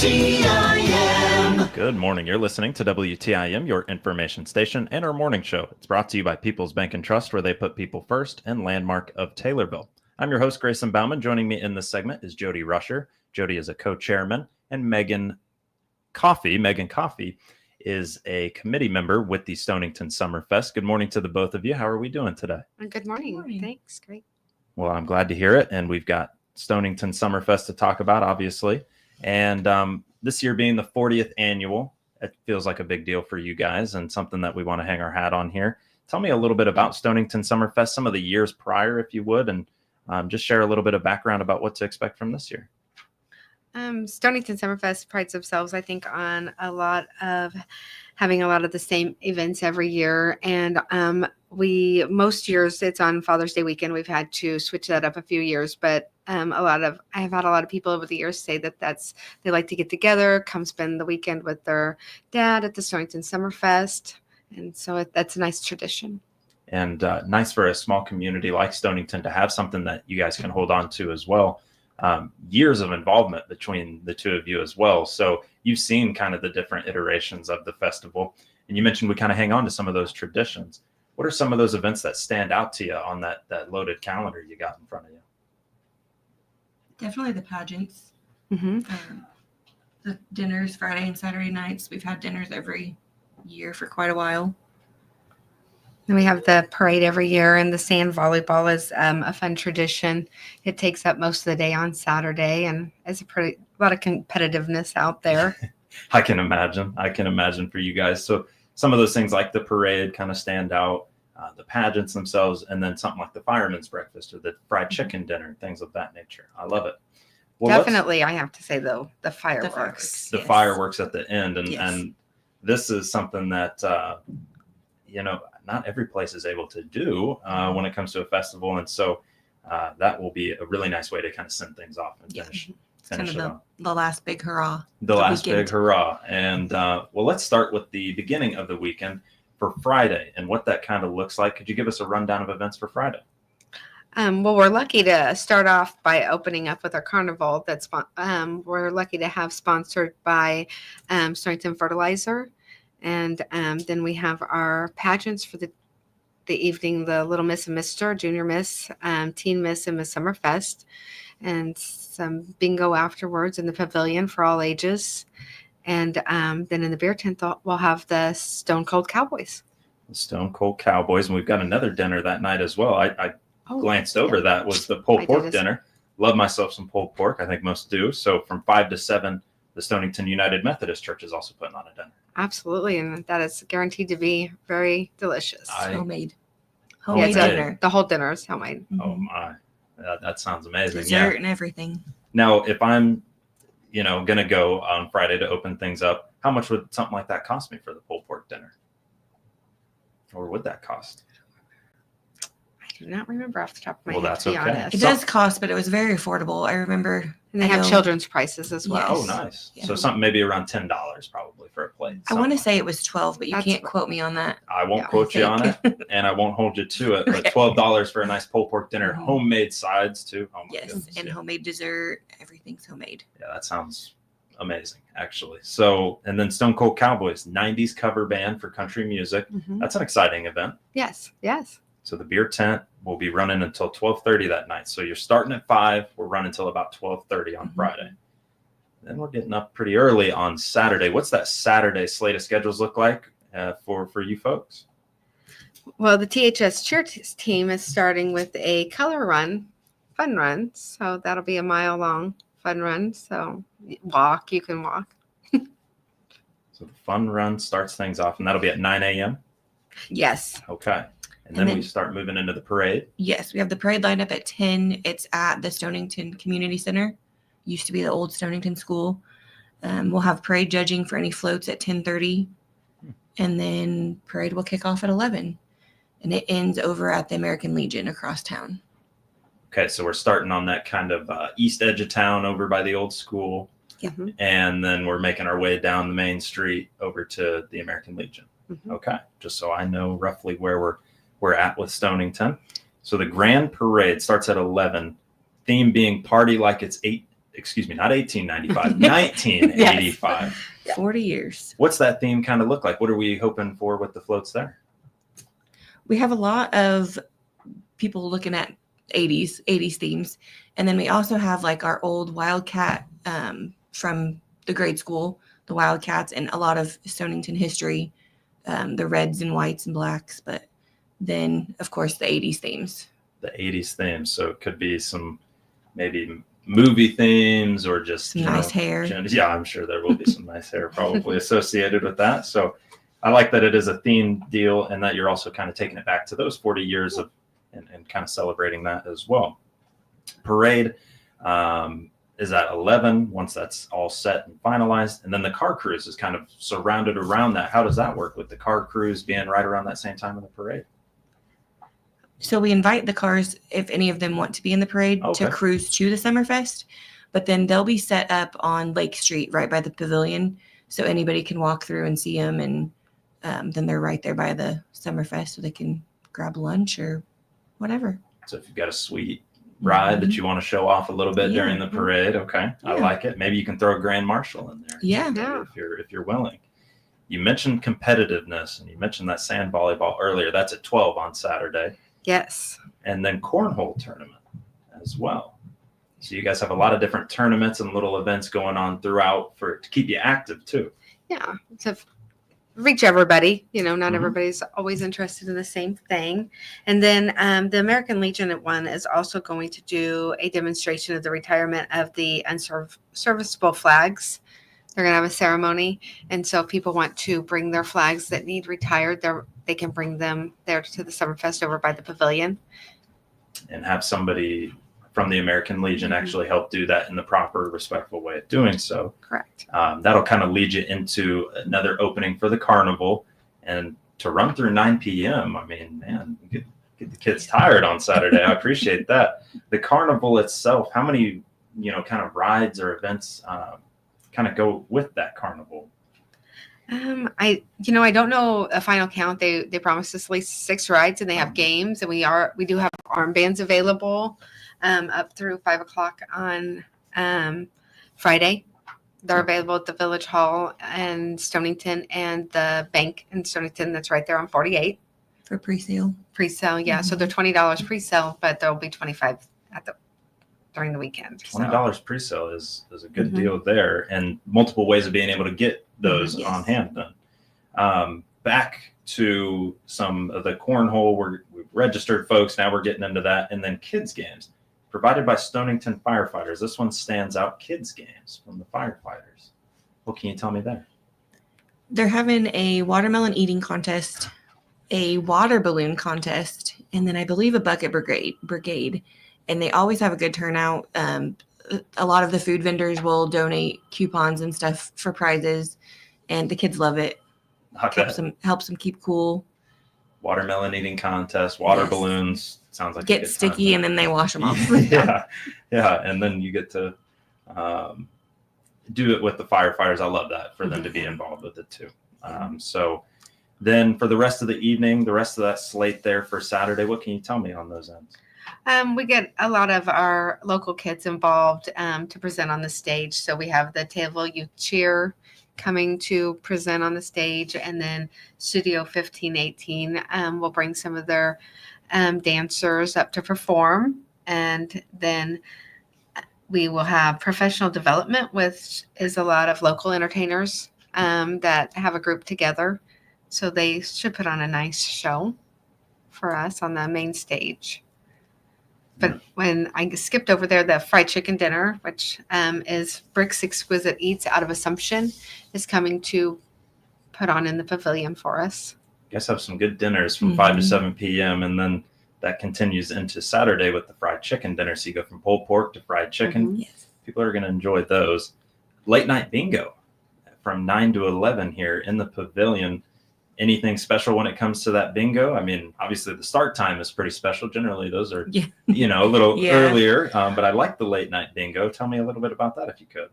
WTIM. Good morning. You're listening to WTIM, your information station, and our morning show. It's brought to you by People's Bank and Trust, where they put people first, and Landmark of Taylorville. I'm your host, Grayson Bauman. Joining me in this segment is Jody Rusher. Jody is a co-chairman, and Megan Coffey is a committee member with the Stonington Summerfest. Good morning to the both of you. How are we doing today? Good morning. Thanks. Great. Well, I'm glad to hear it. And we've got Stonington Summerfest to talk about, obviously. And this year being the 40th annual, it feels like a big deal for you guys and something that we want to hang our hat on here. Tell me a little bit about Stonington Summerfest, some of the years prior, if you would, and just share a little bit of background about what to expect from this year. Stonington Summerfest prides themselves, I think, on having a lot of the same events every year. And most years it's on Father's Day weekend. We've had to switch that up a few years, but I have had a lot of people over the years say that they like to get together, come spend the weekend with their dad at the Stonington Summerfest. And so that's a nice tradition. And nice for a small community like Stonington to have something that you guys can hold on to as well. Years of involvement between the two of you as well. So you've seen kind of the different iterations of the festival. And you mentioned we kind of hang on to some of those traditions. What are some of those events that stand out to you on that loaded calendar you got in front of you? Definitely the pageants. Mm-hmm. The dinners, Friday and Saturday nights. We've had dinners every year for quite a while. And we have the parade every year, and the sand volleyball is a fun tradition. It takes up most of the day on Saturday, and it's a lot of competitiveness out there. I can imagine for you guys. So some of those things like the parade kind of stand out, the pageants themselves, and then something like the fireman's breakfast or the fried chicken dinner, things of that nature. I love it. Well, definitely, I have to say, though, the fireworks. The fireworks at the end. And this is something that, not every place is able to do when it comes to a festival. And so that will be a really nice way to kind of send things off and finish kind it of off. The last big hurrah. Big hurrah. And let's start with the beginning of the weekend for Friday and what that kind of looks like. Could you give us a rundown of events for Friday? Well, we're lucky to start off by opening up with our carnival. We're lucky to have sponsored by Stonington Fertilizer. And then we have our pageants for the evening, the Little Miss and Mr., Junior Miss, Teen Miss, and Miss Summerfest, and some bingo afterwards in the pavilion for all ages. And then in the beer tent, we'll have the Stone Cold Cowboys. The Stone Cold Cowboys, and we've got another dinner that night as well. I glanced over that was the pulled pork dinner. Love myself some pulled pork. I think most do. So from 5 to 7, the Stonington United Methodist Church is also putting on a dinner. Absolutely, and that is guaranteed to be very delicious. Homemade dinner. The whole dinner is homemade. Mm-hmm. Oh my, that sounds amazing. Dessert and everything. Now, if I'm, going to go on Friday to open things up, how much would something like that cost me for the pulled pork dinner? Or would that cost? I do not remember off the top of my head. Well, that's to be okay. honest. It does cost, but it was very affordable. I remember. And they have children's prices as well. Oh, nice. Yeah. So something maybe around $10 probably for a plate. I want to say it was 12, but you can't quote me on that. I won't quote you on it, and I won't hold you to it. But $12 for a nice pulled pork dinner, homemade sides too. Oh my goodness. And homemade dessert. Everything's homemade. Yeah, that sounds amazing, actually. So, and then Stone Cold Cowboys, 90s cover band for country music. Mm-hmm. That's an exciting event. Yes. So the beer tent will be running until 12:30 that night. So you're starting at 5. We're running until about 12:30 on Friday. Then we're getting up pretty early on Saturday. What's that Saturday slate of schedules look like for you folks? Well, the THS cheer team is starting with a color run, fun run. So that'll be a mile-long fun run. So you can walk. So the fun run starts things off, and that'll be at 9 a.m.? Yes. Okay. And then we start moving into the parade. Yes, we have the parade lined up at 10. It's at the Stonington Community Center. Used to be the old Stonington School. We'll have parade judging for any floats at 10:30. And then parade will kick off at 11. And it ends over at the American Legion across town. Okay, so we're starting on that kind of east edge of town over by the old school. Mm-hmm. And then we're making our way down the main street over to the American Legion. Mm-hmm. Okay, just so I know roughly where we're at with Stonington. So the grand parade starts at 11, theme being party like it's excuse me, not 1895, 1985. 40 years. What's that theme kind of look like? What are we hoping for with the floats there? We have a lot of people looking at 80s themes. And then we also have like our old Wildcat from the grade school, the Wildcats, and a lot of Stonington history, the reds and whites and blacks. But then, of course, the 80s themes. The 80s themes. So it could be some maybe movie themes or just Some nice hair. Yeah, I'm sure there will be some nice hair probably associated with that. So I like that it is a theme deal and that you're also kind of taking it back to those 40 years of and kind of celebrating that as well. Parade is at 11 once that's all set and finalized. And then the car cruise is kind of surrounded around that. How does that work with the car cruise being right around that same time of the parade? So we invite the cars, if any of them want to be in the parade, Okay. to cruise to the Summerfest. But then they'll be set up on Lake Street right by the pavilion. So anybody can walk through and see them. And then they're right there by the Summerfest so they can grab lunch or whatever. So if you've got a sweet ride that you want to show off a little bit during the parade, okay, I like it. Maybe you can throw a Grand Marshal in there. Yeah. If you're willing. You mentioned competitiveness and you mentioned that sand volleyball earlier. That's at 12 on Saturday. Yes. And then cornhole tournament as well. So you guys have a lot of different tournaments and little events going on throughout to keep you active too. Yeah. To reach everybody, not Mhm. everybody's always interested in the same thing. And then the American Legion at one is also going to do a demonstration of the retirement of the unserviceable flags. They're going to have a ceremony. And so if people want to bring their flags that need retired, they can bring them there to the Summerfest over by the pavilion. And have somebody from the American Legion actually help do that in the proper, respectful way of doing so. Correct. That'll kind of lead you into another opening for the carnival. And to run through 9 p.m., I mean, man, you get the kids tired on Saturday. I appreciate that. The carnival itself, how many, kind of rides or events kind of go with that carnival? I don't know a final count. They promised us at least 6 rides, and they have games, and we do have armbands available up through 5:00 on Friday. They're available at the Village Hall in Stonington and the bank in Stonington. That's right there on 48 For pre-sale. pre-sale. Yeah, so they're $20 pre-sale, but there'll be 25 during the weekend. $20 pre-sale is a good deal there, and multiple ways of being able to get those on hand then. Back to some of the cornhole, we've registered folks, now we're getting into that, and then kids games provided by Stonington firefighters. This one stands out, kids games from the firefighters. What can you tell me there? They're having a watermelon eating contest, a water balloon contest, and then I believe a bucket brigade. And they always have a good turnout. A lot of the food vendors will donate coupons and stuff for prizes, and the kids love it. Helps them keep cool. Watermelon eating contest, water balloons. Sounds like get sticky and then they wash them off. yeah, and then you get to do it with the firefighters. I love that for them to be involved with it too. So then for the rest of the evening, the rest of that slate there for Saturday, what can you tell me on those ends? We get a lot of our local kids involved to present on the stage. So we have the Taylorville Youth Cheer coming to present on the stage, and then Studio 1518 will bring some of their dancers up to perform. And then we will have professional development, which is a lot of local entertainers that have a group together. So they should put on a nice show for us on the main stage. But when I skipped over there, the fried chicken dinner, which is Brick's Exquisite Eats out of Assumption, is coming to put on in the pavilion for us. Guys have some good dinners from 5 to 7 p.m. And then that continues into Saturday with the fried chicken dinner. So you go from pulled pork to fried chicken. Yes. People are going to enjoy those. Late night bingo from 9 to 11 here in the pavilion. Anything special when it comes to that bingo? I mean, obviously the start time is pretty special. Generally, those are, a little earlier. But I like the late night bingo. Tell me a little bit about that if you could.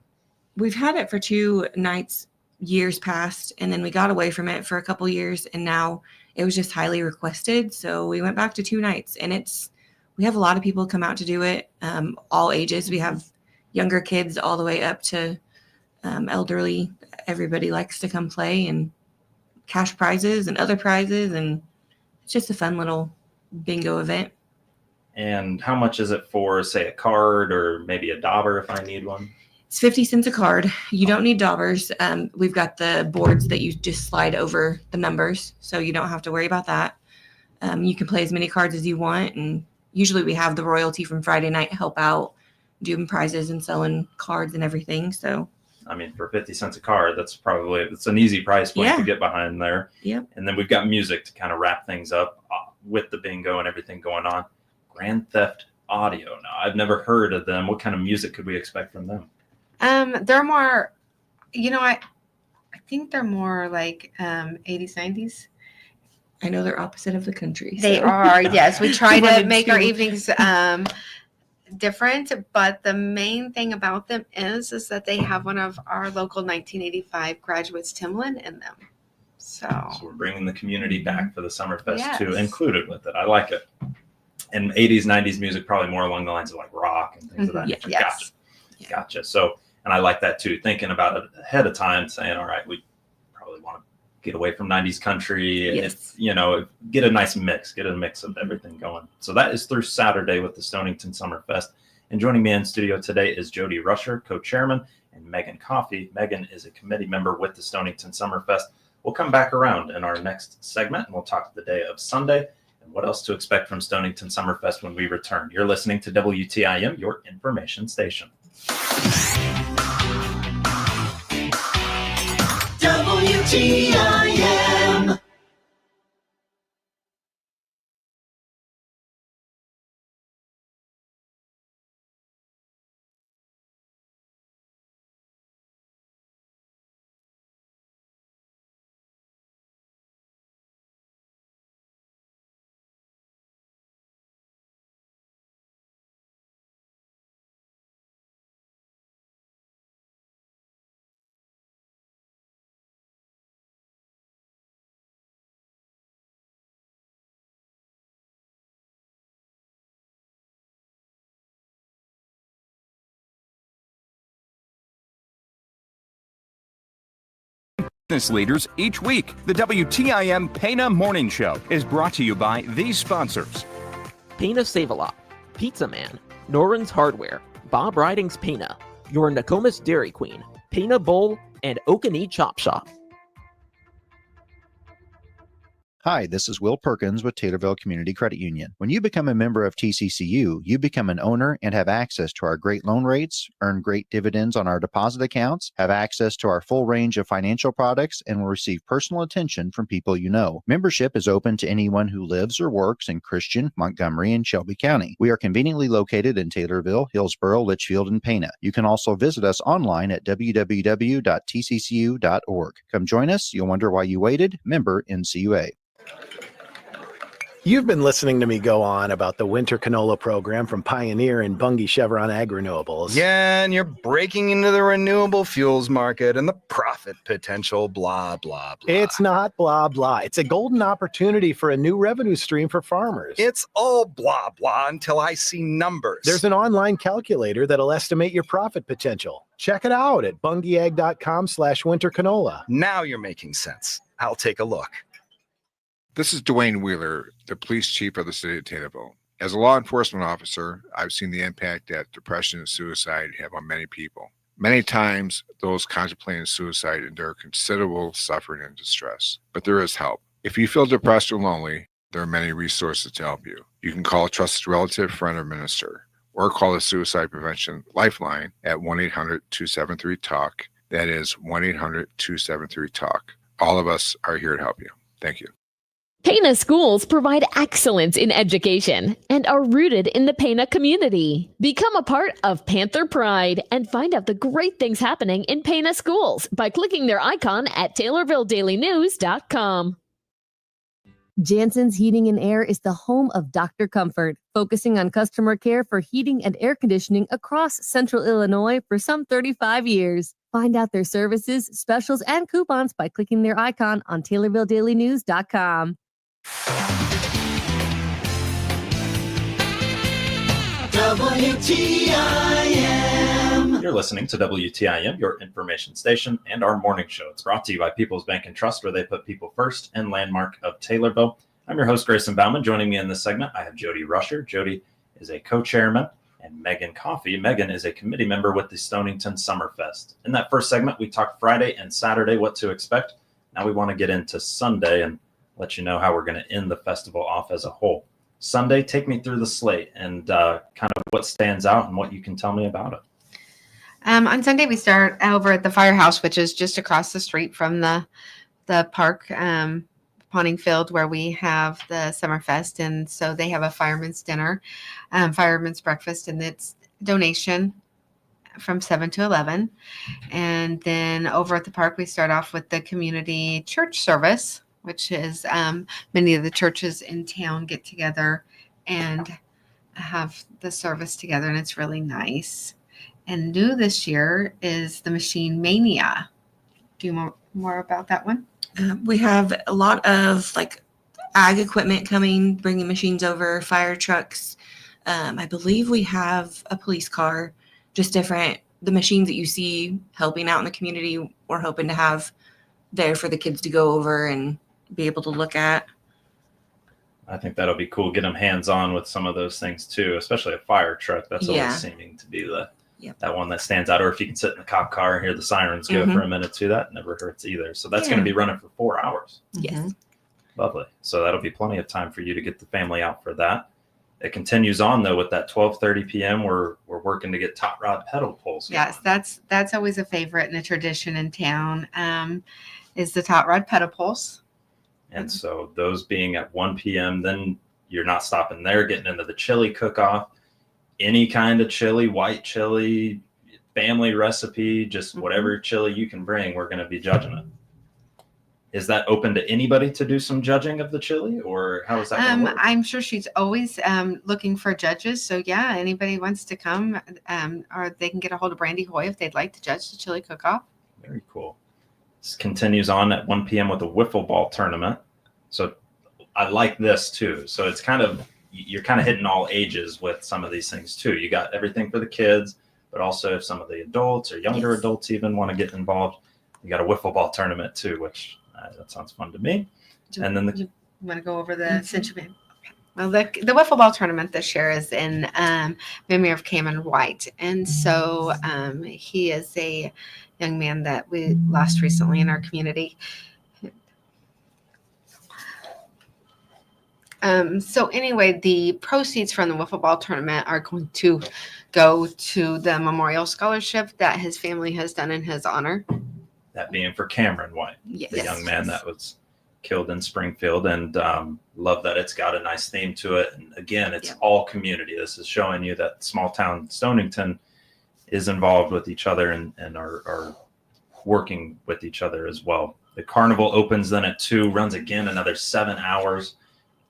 We've had it for 2 nights years past, and then we got away from it for a couple years, and now it was just highly requested. So we went back to 2 nights, and we have a lot of people come out to do it, all ages. We have younger kids all the way up to elderly. Everybody likes to come play, and cash prizes and other prizes, and it's just a fun little bingo event. And how much is it for, say, a card or maybe a dauber if I need one? It's 50 cents a card. You don't need daubers. We've got the boards that you just slide over the numbers, so you don't have to worry about that. You can play as many cards as you want, and usually we have the royalty from Friday night help out doing prizes and selling cards and everything. So I mean, for 50 cents a card, it's an easy price point to get behind there. Yep. And then we've got music to kind of wrap things up with the bingo and everything going on. Grand Theft Audio. Now, I've never heard of them. What kind of music could we expect from them? They're more, I think they're more like 80s, 90s. I know they're opposite of the country. They are, yes. We try to make our evenings different, but the main thing about them is that they have one of our local 1985 graduates, Timlin, in them. So we're bringing the community back for the Summerfest too, included with it. I like it. And 80s, 90s music, probably more along the lines of like rock and things of that nature. Gotcha. So, and I like that too, thinking about it ahead of time, saying, all right, we probably want to get away from 90s country. Yes. Get a nice mix, get a mix of everything going. So that is through Saturday with the Stonington Summerfest. And joining me in studio today is Jody Rusher, co-chairman, and Megan Coffey. Megan is a committee member with the Stonington Summerfest. We'll come back around in our next segment, and we'll talk the day of Sunday and what else to expect from Stonington Summerfest when we return. You're listening to WTIM, your information station. WTIM. Business leaders each week. The WTIM Pana Morning Show is brought to you by these sponsors. Pana Save-A-Lot, Pizza Man, Noren's Hardware, Bob Riding's Pana, your Nokomis Dairy Queen, Pana Bowl, and Okanee Chop Shop. Hi, this is Will Perkins with Taylorville Community Credit Union. When you become a member of TCCU, you become an owner and have access to our great loan rates, earn great dividends on our deposit accounts, have access to our full range of financial products, and will receive personal attention from people you know. Membership is open to anyone who lives or works in Christian, Montgomery, and Shelby County. We are conveniently located in Taylorville, Hillsboro, Litchfield, and Pana. You can also visit us online at www.tccu.org. Come join us. You'll wonder why you waited. Member NCUA. You've been listening to me go on about the winter canola program from Pioneer and Bunge Chevron Ag Renewables. Yeah, and you're breaking into the renewable fuels market and the profit potential, blah, blah, blah. It's not blah, blah. It's a golden opportunity for a new revenue stream for farmers. It's all blah, blah until I see numbers. There's an online calculator that'll estimate your profit potential. Check it out at bungeag.com/winter canola. Now you're making sense. I'll take a look. This is Dwayne Wheeler, the police chief of the city of Taylorville. As a law enforcement officer, I've seen the impact that depression and suicide have on many people. Many times, those contemplating suicide endure considerable suffering and distress, but there is help. If you feel depressed or lonely, there are many resources to help you. You can call a trusted relative, friend, or minister, or call the Suicide Prevention Lifeline at 1-800-273-TALK. That is 1-800-273-TALK. All of us are here to help you. Thank you. Pana schools provide excellence in education and are rooted in the Pana community. Become a part of Panther Pride and find out the great things happening in Pana schools by clicking their icon at TaylorvilleDailyNews.com. Jansen's Heating and Air is the home of Dr. Comfort, focusing on customer care for heating and air conditioning across Central Illinois for some 35 years. Find out their services, specials, and coupons by clicking their icon on TaylorvilleDailyNews.com. WTIM. You're listening to WTIM, your information station, and our morning show. It's brought to you by People's Bank and Trust, where they put people first, and Landmark of Taylorville. I'm your host, Grayson Bauman. Joining me in this segment, I have Jody Rusher. Jody is a co-chairman, and Megan Coffey. Megan is a committee member with the Stonington Summerfest. In that first segment, we talked Friday and Saturday, what to expect. Now we want to get into Sunday and let you know how we're going to end the festival off as a whole. Sunday, take me through the slate and kind of what stands out and what you can tell me about it. On Sunday, we start over at the firehouse, which is just across the street from the park, Pawning Field, where we have the Summerfest. And so they have a fireman's dinner, fireman's breakfast, and it's donation from 7 to 11. And then over at the park, we start off with the community church service, which is many of the churches in town get together and have the service together, and it's really nice. And new this year is the Machine Mania. Do you know more about that one? We have a lot of like ag equipment coming, bringing machines over, fire trucks. I believe we have a police car, just different. The machines that you see helping out in the community, we're hoping to have there for the kids to go over and be able to look at. I think that'll be cool. Get them hands-on with some of those things too, especially a fire truck. That's always seeming to be that one that stands out. Or if you can sit in the cop car and hear the sirens go for a minute too, that never hurts either. So that's going to be running for 4 hours. Yes. Lovely. So that'll be plenty of time for you to get the family out for that. It continues on though with that 12:30 p.m. We're working to get Tot Rod pedal pulls going. Yes, that's always a favorite and a tradition in town. Is the Tot Rod pedal pulse. And so those being at 1 p.m., then you're not stopping there, getting into the chili cook-off. Any kind of chili, white chili, family recipe, just whatever chili you can bring, we're going to be judging it. Is that open to anybody to do some judging of the chili, or how is that going to work? I'm sure she's always looking for judges. So yeah, anybody wants to come, or they can get a hold of Brandy Hoy if they'd like to judge the chili cook-off. Very cool. This continues on at 1 p.m. with a wiffle ball tournament. So I like this too. So it's you're kind of hitting all ages with some of these things too. You got everything for the kids, but also if some of the adults or younger adults even want to get involved, you got a wiffle ball tournament too, which that sounds fun to me. And then you want to go over the Century? Well, the wiffle ball tournament this year is in memory of Cameron White, and so he is a young man that we lost recently in our community. So anyway, the proceeds from the wiffle ball tournament are going to go to the memorial scholarship that his family has done in his honor. That being for Cameron White, the young man that was killed in Springfield, and love that it's got a nice theme to it. And again, it's all community. This is showing you that small town Stonington is involved with each other and are working with each other as well. The carnival opens then at 2, runs again another 7 hours.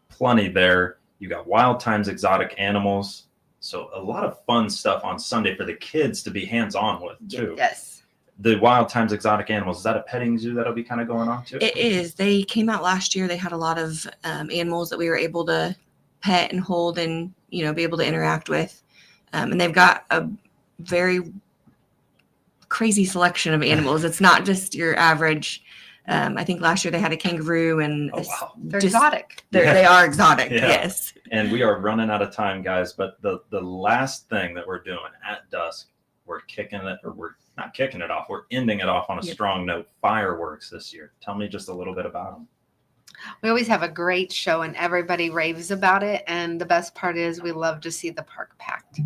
Plenty there. You got Wild Times exotic animals. So a lot of fun stuff on Sunday for the kids to be hands-on with too. Yes. The Wild Times exotic animals, is that a petting zoo that'll be kind of going on too? It is. They came out last year. They had a lot of animals that we were able to pet and hold and, be able to interact with. And they've got a very crazy selection of animals. It's not just your average. I think last year they had a kangaroo and they're exotic. They are exotic. Yes. And we are running out of time, guys. But the last thing that we're doing at dusk, we're not kicking it off. We're ending it off on a strong note. Fireworks this year. Tell me just a little bit about them. We always have a great show and everybody raves about it. And the best part is we love to see the park packed.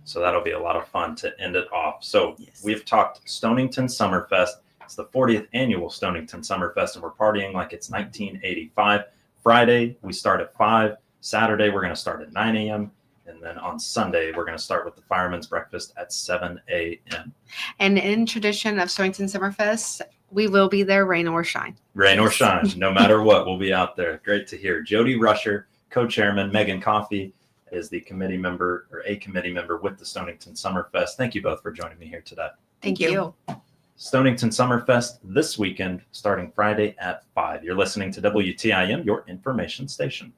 So that'll be a lot of fun to end it off. So we've talked Stonington Summerfest. It's the 40th annual Stonington Summerfest, and we're partying like it's 1985. Friday, we start at 5. Saturday, we're going to start at 9 a.m. And then on Sunday, we're going to start with the Fireman's Breakfast at 7 a.m. And in tradition of Stonington Summerfest, we will be there, rain or shine. Rain or shine, no matter what, we'll be out there. Great to hear. Jody Rusher, co-chairman, Megan Coffey is the committee member or a committee member with the Stonington Summerfest. Thank you both for joining me here today. Thank you. Stonington Summerfest this weekend, starting Friday at 5. You're listening to WTIM, your information station.